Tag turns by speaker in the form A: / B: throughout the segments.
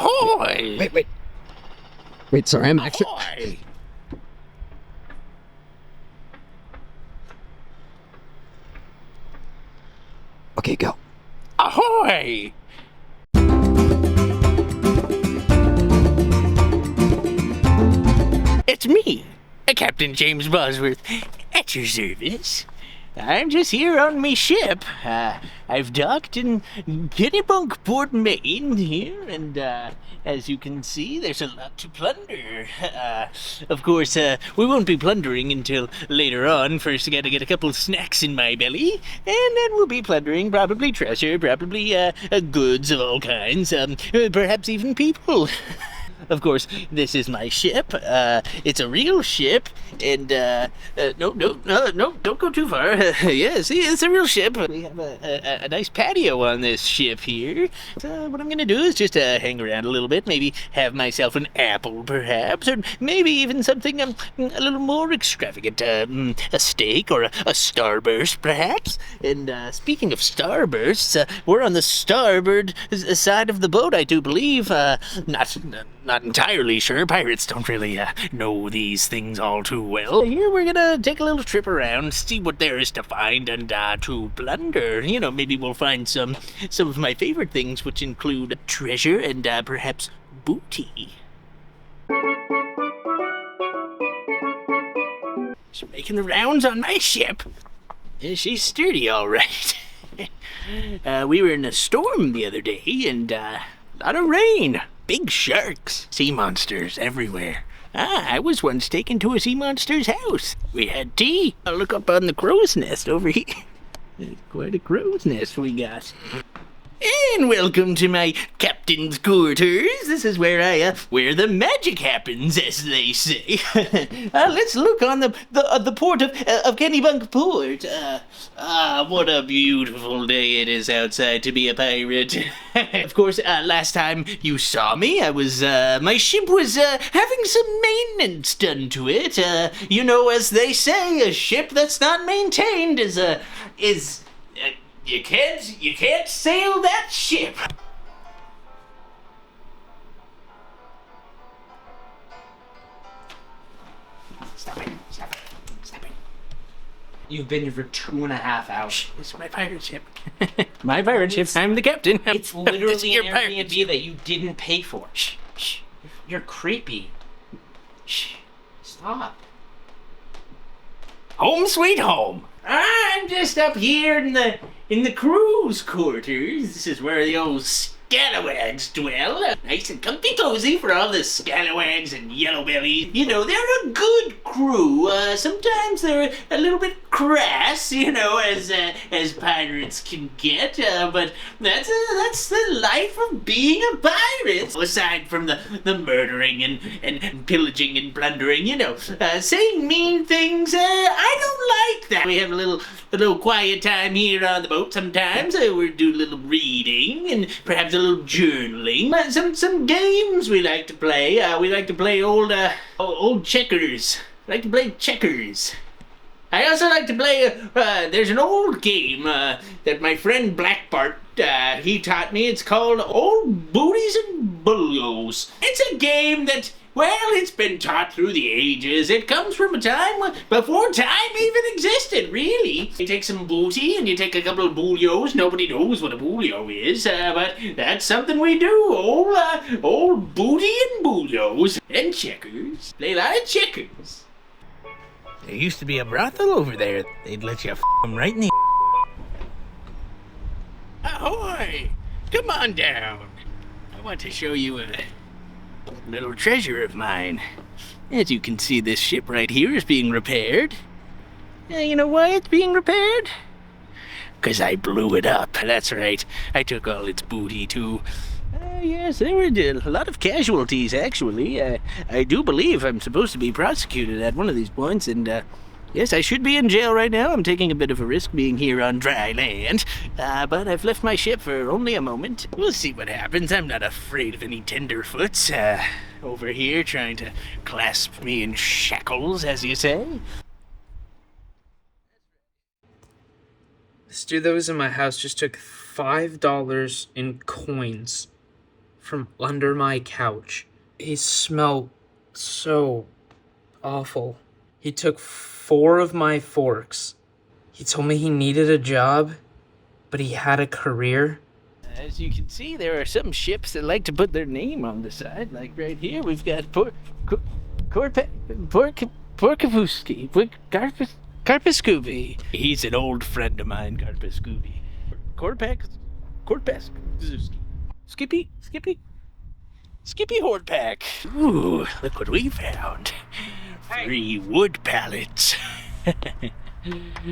A: Ahoy!
B: Wait, sorry, I'm actually...
A: Ahoy!
B: Okay, go.
A: Ahoy! It's me, Captain James Bosworth, at your service. I'm just here on me ship. I've docked in Kennebunkport, Maine here, and as you can see, there's a lot to plunder. Of course, we won't be plundering until later on. First, I gotta get a couple of snacks in my belly, and then we'll be plundering probably treasure, probably goods of all kinds, perhaps even people. Of course, this is my ship. It's a real ship, and no, don't go too far. Yeah, see, it's a real ship. We have a nice patio on this ship here. So what I'm gonna do is just hang around a little bit, maybe have myself an apple, perhaps, or maybe even something a little more extravagant, a steak or a starburst, perhaps. And speaking of starbursts, we're on the starboard side of the boat, I do believe. Not entirely sure. Pirates don't really know these things all too well. Here we're gonna take a little trip around, see what there is to find, and to plunder. You know, maybe we'll find some of my favorite things, which include treasure and perhaps booty. She's making the rounds on my ship. Yeah, she's sturdy, all right. We were in a storm the other day, and a lot of rain. Big sharks, sea monsters everywhere. I was once taken to a sea monster's house. We had tea. I'll look up on the crow's nest over here. It's quite a crow's nest we got. And welcome to my captain's quarters. This is where the magic happens, as they say. Let's look on the port of Kennebunkport. What a beautiful day it is outside to be a pirate. Of course, last time you saw me, my ship was having some maintenance done to it. You know, as they say, a ship that's not maintained is you can't sail that ship. Stop it.
C: You've been here for 2.5 hours.
A: It's my pirate ship. My pirate ship. I'm the captain.
C: It's literally
A: your
C: an Airbnb that you didn't pay for. Shh. You're creepy. Shh. Stop.
A: Home sweet home. I'm just up here in the crew's quarters. This is where the old scalawags dwell. Nice and comfy cozy for all the scalawags and yellow bellies. You know, they're a good crew. Sometimes they're a little bit crass, you know, as pirates can get. But that's the life of being a pirate. Aside from the murdering and pillaging and plundering, you know, saying mean things. I don't like that. We have a little quiet time here on the boat sometimes. We do a little reading and perhaps a little journaling. Some games we like to play. We like to play old checkers. I like to play checkers. I also like to play, there's an old game that my friend Black Bart, he taught me. It's called Old Booties and Bullios. It's a game that, well, it's been taught through the ages. It comes from a time before time even existed, really. You take some booty and you take a couple of bullios. Nobody knows what a bullio is, but that's something we do. Old booty and bullios. And checkers. Play a lot of checkers. There used to be a brothel over there. They'd let you f*** them right in the... Ahoy! Come on down. I want to show you a little treasure of mine. As you can see, this ship right here is being repaired. You know why it's being repaired? 'Cause I blew it up. That's right. I took all its booty too. Yes, there were a lot of casualties, actually. I do believe I'm supposed to be prosecuted at one of these points, and yes, I should be in jail right now. I'm taking a bit of a risk being here on dry land, but I've left my ship for only a moment. We'll see what happens. I'm not afraid of any tenderfoots over here trying to clasp me in shackles, as you say.
D: This dude that was in my house just took $5 in coins from under my couch. He smelled so awful. He took 4 of my forks. He told me he needed a job, but he had a career.
A: As you can see, there are some ships that like to put their name on the side. Like right here, we've got Carpescubi. He's an old friend of mine, Carpescubi. Skippy Hordpack. Ooh, look what we found. Free wood pallets.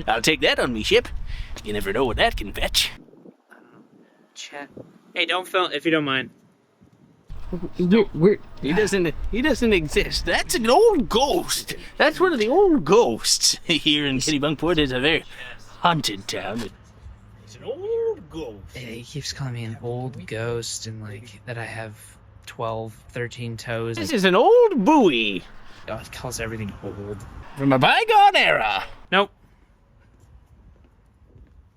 A: I'll take that on me ship. You never know what that can fetch.
D: Chat. Hey, don't film if you don't mind.
A: He doesn't exist. That's an old ghost. That's one of the old ghosts here in Kennebunkport. It's a very haunted town. It's an old ghost.
D: He keeps calling me an old ghost and like that I have 12, 13 toes.
A: This is an old buoy.
D: Oh, he calls everything old.
A: From a bygone era.
D: Nope.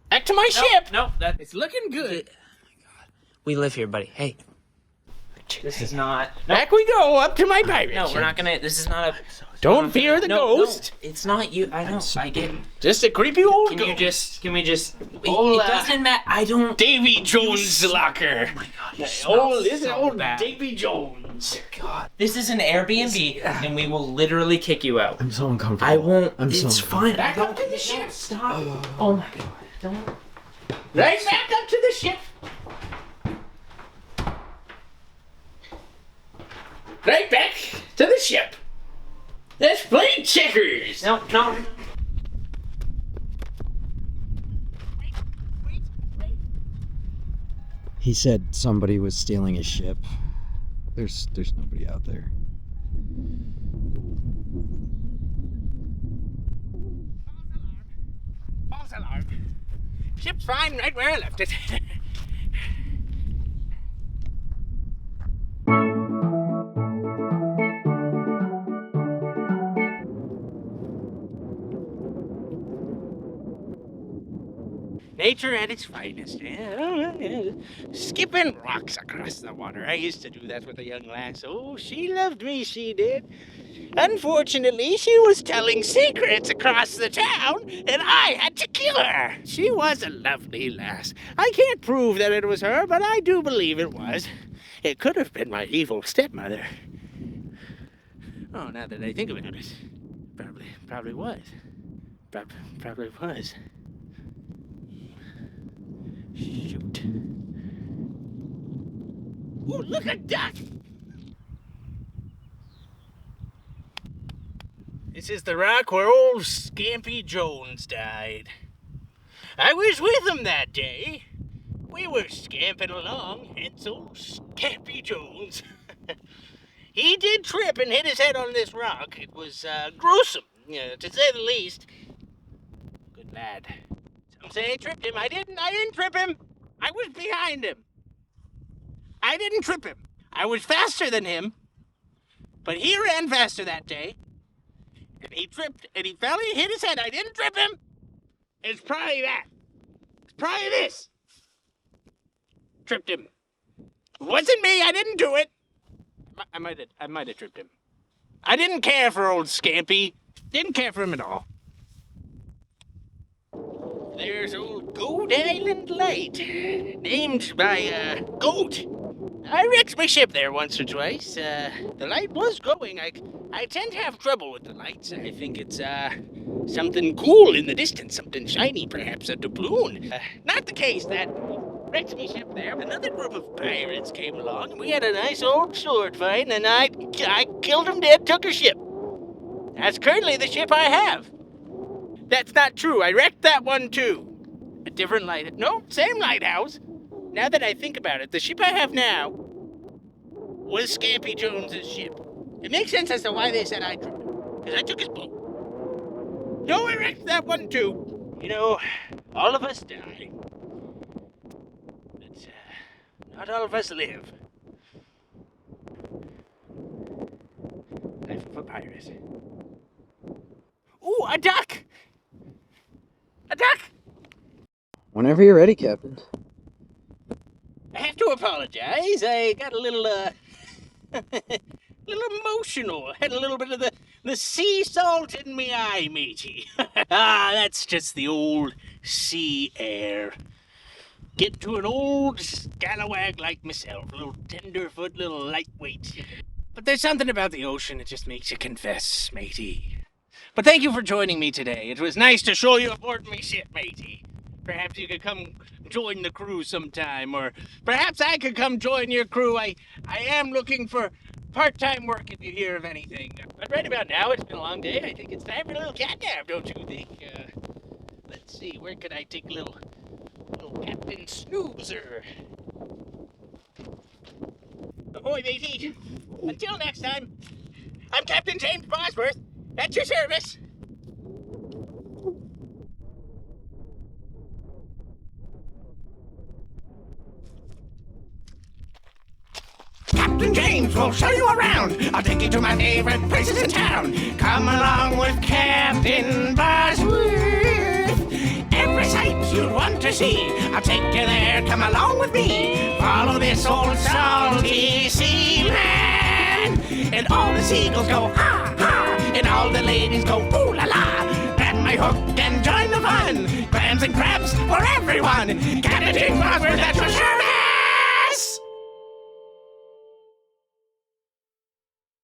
A: Back to my ship.
D: Nope.
A: It's looking good.
D: We live here, buddy. Hey. This is not.
A: Back we go up to my pirate
D: No,
A: ship.
D: we're not gonna. This is not a.
A: Don't fear the ghost.
D: No, it's not you. I know. I get.
A: Just a creepy old
D: Can
A: ghost.
D: you just? Can we just? It
A: Hola.
D: doesn't matter. I don't.
A: Davy Jones' locker.
D: Oh my god.
A: This is old
D: bad.
A: Davy Jones.
D: God. This is an Airbnb, and we will literally kick you out.
B: I'm so uncomfortable.
D: I won't.
B: I'm so
D: It's fine.
A: Back up to the ship.
D: Stop. Oh my god. Don't.
A: Right back up to the ship. Right back to the ship. Let's play checkers.
D: No.
B: He said somebody was stealing his ship. There's nobody out there.
A: False alarm. Ship's fine right where I left it. Nature at its finest. Yeah. Skipping rocks across the water. I used to do that with a young lass. Oh, she loved me, she did. Unfortunately, she was telling secrets across the town, and I had to kill her. She was a lovely lass. I can't prove that it was her, but I do believe it was. It could have been my evil stepmother. Oh, now that I think about it, probably was. Probably was. Shoot. Ooh, look at that! This is the rock where old Scampy Jones died. I was with him that day. We were scamping along, hence old Scampy Jones. He did trip and hit his head on this rock. It was gruesome, to say the least. Good lad. Some say I tripped him. I didn't trip him. I was behind him. I didn't trip him. I was faster than him. But he ran faster that day. And he tripped and he fell. He hit his head. I didn't trip him. It's probably that. It's probably this. Tripped him. It wasn't me. I didn't do it. I might have tripped him. I didn't care for old Scampy. Didn't care for him at all. There's old Goat Island Light, named by Goat. I wrecked my ship there once or twice. The light was going. I tend to have trouble with the lights. I think it's something cool in the distance, something shiny, perhaps a doubloon. Not the case. That wrecked my ship there. Another group of pirates came along, and we had a nice old sword fight, and I killed them dead, took her ship. That's currently the ship I have. That's not true. I wrecked that one too. A different light. No, same lighthouse. Now that I think about it, the ship I have now was Scampy Jones's ship. It makes sense as to why they said I tripped him. Because I took his boat. No, I wrecked that one too. You know, all of us die. But not all of us live. Life of a pirate. Ooh, a duck! A duck!
B: Whenever you're ready, Captain.
A: I have to to apologize. I got a little, little emotional. Had a little bit of the sea salt in me eye, matey. That's just the old sea air. Get to an old scalawag like myself, a little tenderfoot, little lightweight. But there's something about the ocean that just makes you confess, matey. But thank you for joining me today. It was nice to show you aboard me ship, matey. Perhaps you could come join the crew sometime, or perhaps I could come join your crew. I am looking for part-time work if you hear of anything. But right about now, it's been a long day. I think it's time for a little cat nap, don't you think? Let's see, where could I take a little Captain Snoozer? Ahoy, matey. Until next time, I'm Captain James Bosworth, at your service. Captain James will show you around. I'll take you to my favorite places in town. Come along with Captain Bosworth. Every sight you'd want to see, I'll take you there. Come along with me. Follow this old salty sea man. And all the seagulls go ha ha, and all the ladies go ooh la la. Grab my hook and join the fun. Clams and crabs for everyone. Captain James Bosworth, that's for sure.